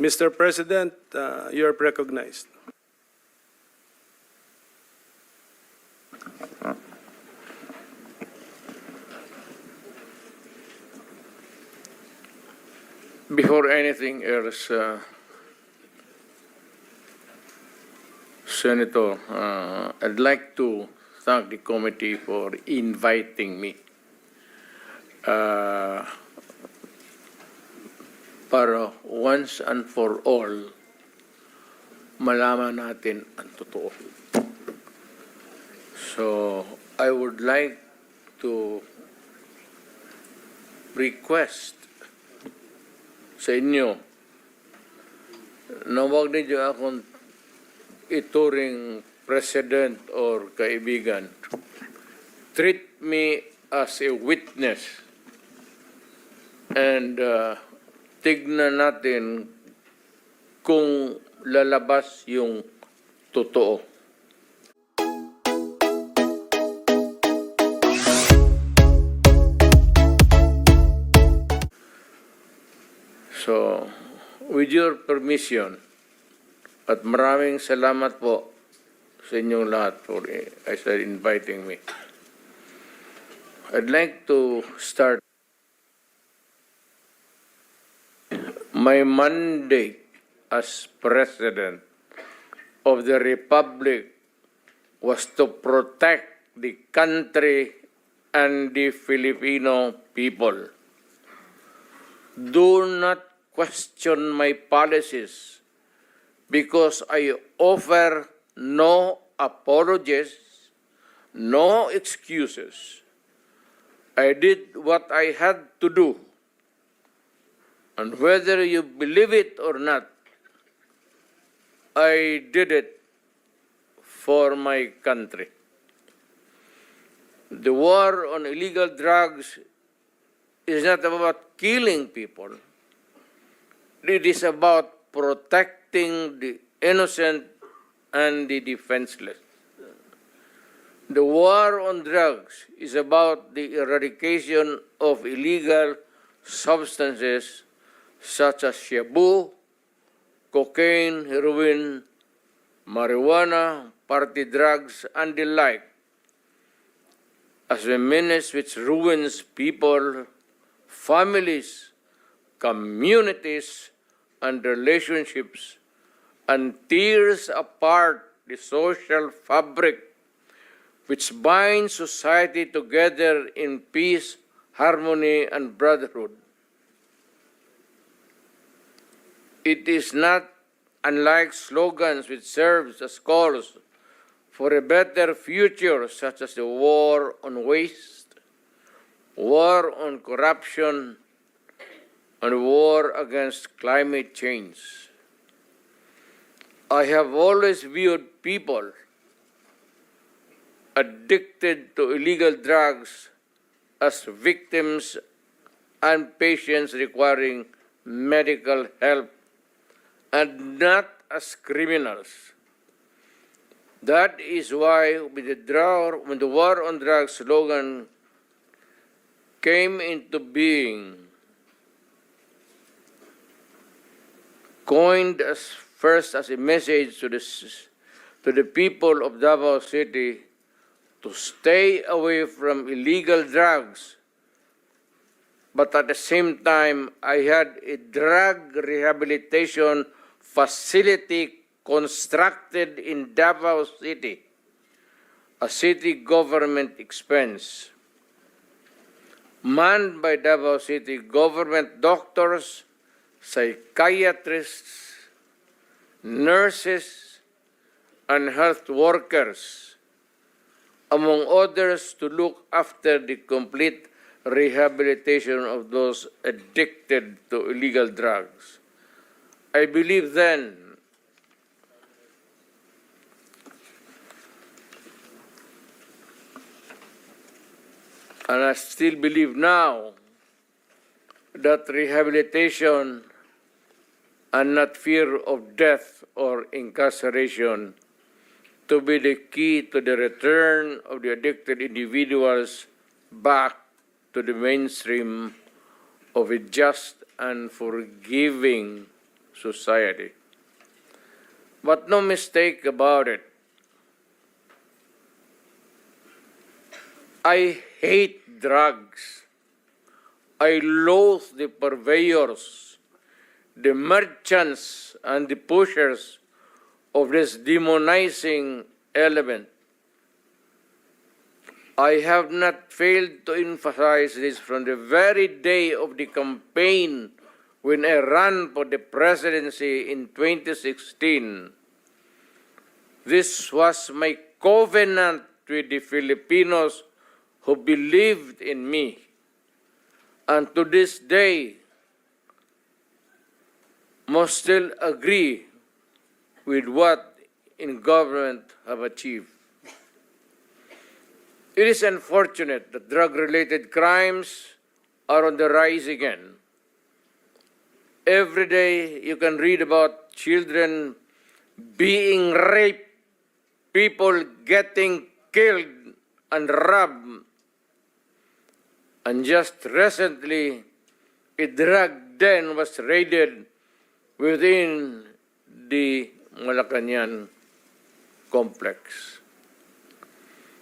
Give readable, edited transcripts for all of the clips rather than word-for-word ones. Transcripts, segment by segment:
Mr. President, you are recognized. Before anything else, Senator, I'd like to thank the committee for inviting me para once and for all malaman natin ang totoo. So, I would like to request sa inyo na huwag ninyo akong ituring president or kaibigan. Treat me as a witness and tignan natin kung lalabas yung totoo. So, with your permission, at maraming salamat po sa inyong lahat for inviting me. I'd like to start my mandate as President of the Republic was to protect the country and the Filipino people. Do not question my policies because I offer no apologies, no excuses. I did what I had to do. And whether you believe it or not, I did it for my country. The war on illegal drugs is not about killing people. It is about protecting the innocent and the defenseless. The war on drugs is about the eradication of illegal substances such as shabu, cocaine, heroin, marijuana, party drugs, and the like, as a menace which ruins people, families, communities, and relationships, and tears apart the social fabric which binds society together in peace, harmony, and brotherhood. It is not unlike slogans which serve as calls for a better future, such as the war on waste, war on corruption, and war against climate change. I have always viewed people addicted to illegal drugs as victims and patients requiring medical help and not as criminals. That is why when the war on drugs slogan came into being, coined first as a message to the people of Davao City to stay away from illegal drugs, but at the same time, I had a drug rehabilitation facility constructed in Davao City, a city government expense, manned by Davao City government doctors, psychiatrists, nurses, and health workers, among others, to look after the complete rehabilitation of those addicted to illegal drugs. I believe then and I still believe now that rehabilitation and not fear of death or incarceration to be the key to the return of the addicted individuals back to the mainstream of a just and forgiving society. But no mistake about it, I hate drugs. I loathe the purveyors, the merchants, and the pushers of this demonizing element. I have not failed to emphasize this from the very day of the campaign when I ran for the presidency in 2016. This was my covenant with the Filipinos who believed in me. And to this day, must still agree with what in government have achieved. It is unfortunate that drug-related crimes are on the rise again. Every day you can read about children being raped, people getting killed and robbed. And just recently, a drug den was raided within the Malacanang complex.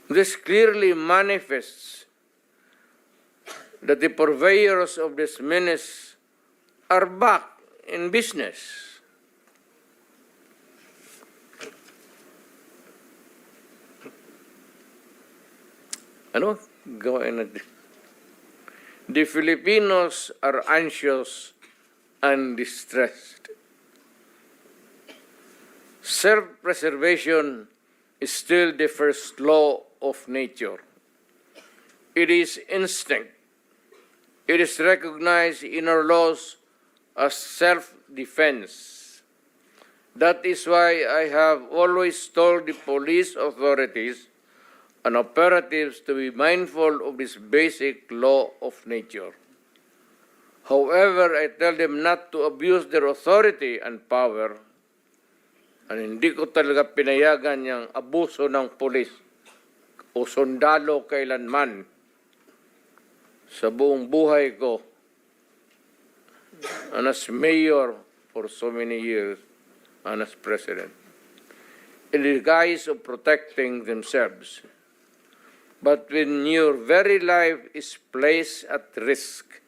This clearly manifests that the purveyors of this menace are back in business. Ano gawin natin? The Filipinos are anxious and distressed. Self-preservation is still the first law of nature. It is instinct. It is recognized in our laws as self-defense. That is why I have always told the police authorities and operatives to be mindful of this basic law of nature. However, I tell them not to abuse their authority and power, and hindi ko talaga pinayagan yung abuso ng pulis o sundalo kailanman sa buong buhay ko and as mayor for so many years and as president, in the guise of protecting themselves. But when your very life is placed at risk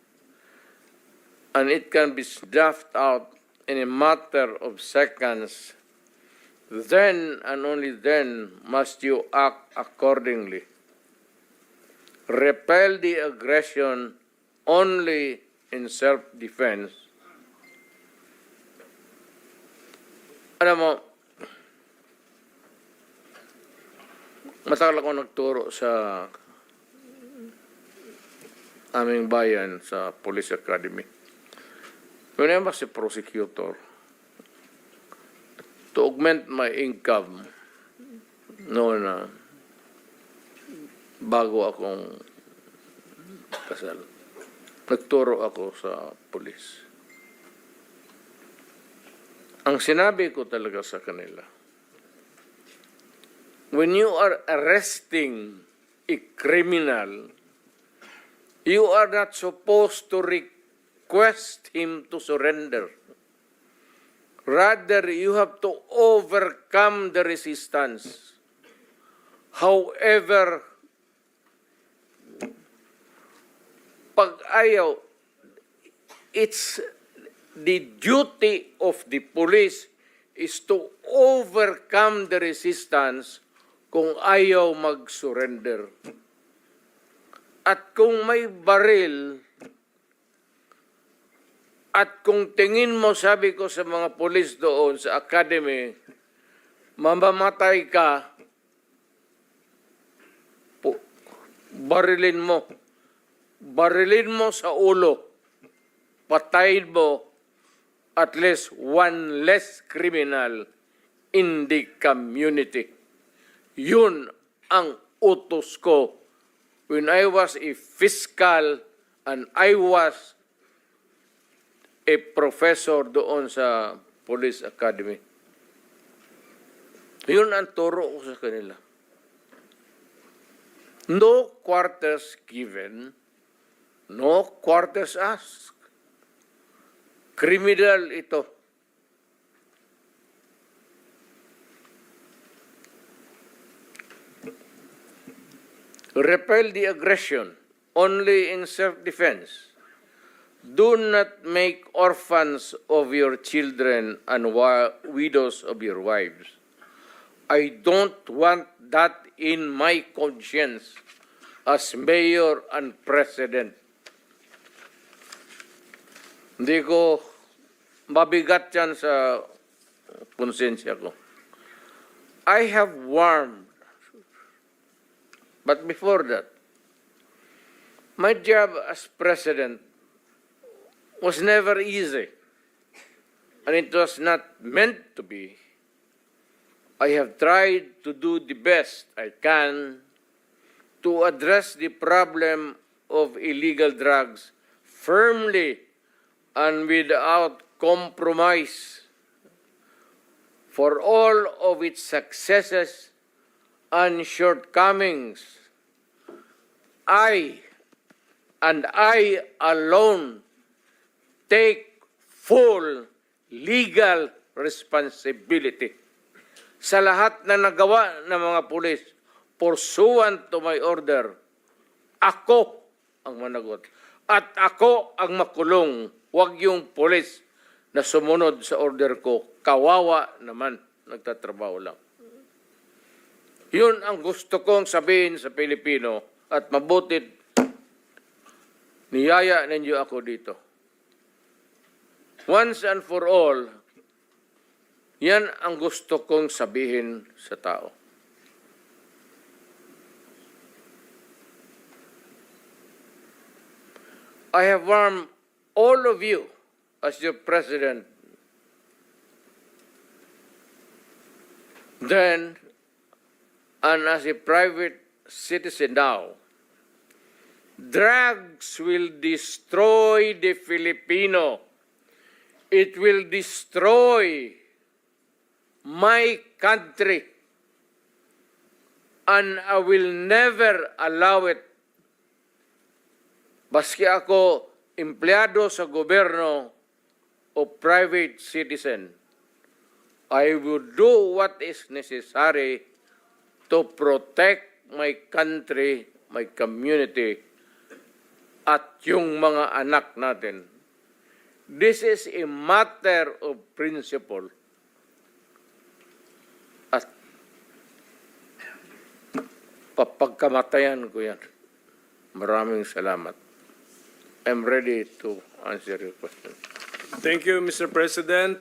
and it can be snuffed out in a matter of seconds, then and only then must you act accordingly. Repel the aggression only in self-defense. Alam mo, matagal ako nagturo sa aming bayan sa Police Academy. When I was a prosecutor, to augment my income noon na bago akong kasal, nagturo ako sa police. Ang sinabi ko talaga sa kanila, when you are arresting a criminal, you are not supposed to request him to surrender. Rather, you have to overcome the resistance. However, pag ayaw, it's the duty of the police is to overcome the resistance kung ayaw mag-surrender. At kung may baril, at kung tingin mo, sabi ko sa mga pulis doon sa academy, mamamatay ka, barilin mo. Barilin mo sa ulo. Patayin mo at least one less criminal in the community. Yun ang utos ko when I was a fiscal and I was a professor doon sa Police Academy. Yun ang turo ko sa kanila. No quarters given, no quarters asked. Criminal ito. Repel the aggression only in self-defense. Do not make orphans of your children and widows of your wives. I don't want that in my conscience as mayor and president. Hindi ko mabigat yan sa konsensya ko. I have warned, but before that, my job as president was never easy, and it was not meant to be. I have tried to do the best I can to address the problem of illegal drugs firmly and without compromise. For all of its successes and shortcomings, I alone take full legal responsibility sa lahat na nagawa ng mga pulis pursuant to my order. Ako ang managot at ako ang makulong, wag yung pulis na sumunod sa order ko. Kawawa naman, nagtatrabaho lang. Yun ang gusto kong sabihin sa Pilipino at mabutit niyaya ninyo ako dito. Once and for all, yan ang gusto kong sabihin sa tao. I have warned all of you as your president then and as a private citizen now. Drugs will destroy the Filipino. It will destroy my country. And I will never allow it. Baski ako empleyado sa gobyerno o private citizen, I will do what is necessary to protect my country, my community, at yung mga anak natin. This is a matter of principle. At papagkamatayan ko yan. Maraming salamat. I'm ready to answer your question. Thank you, Mr. President.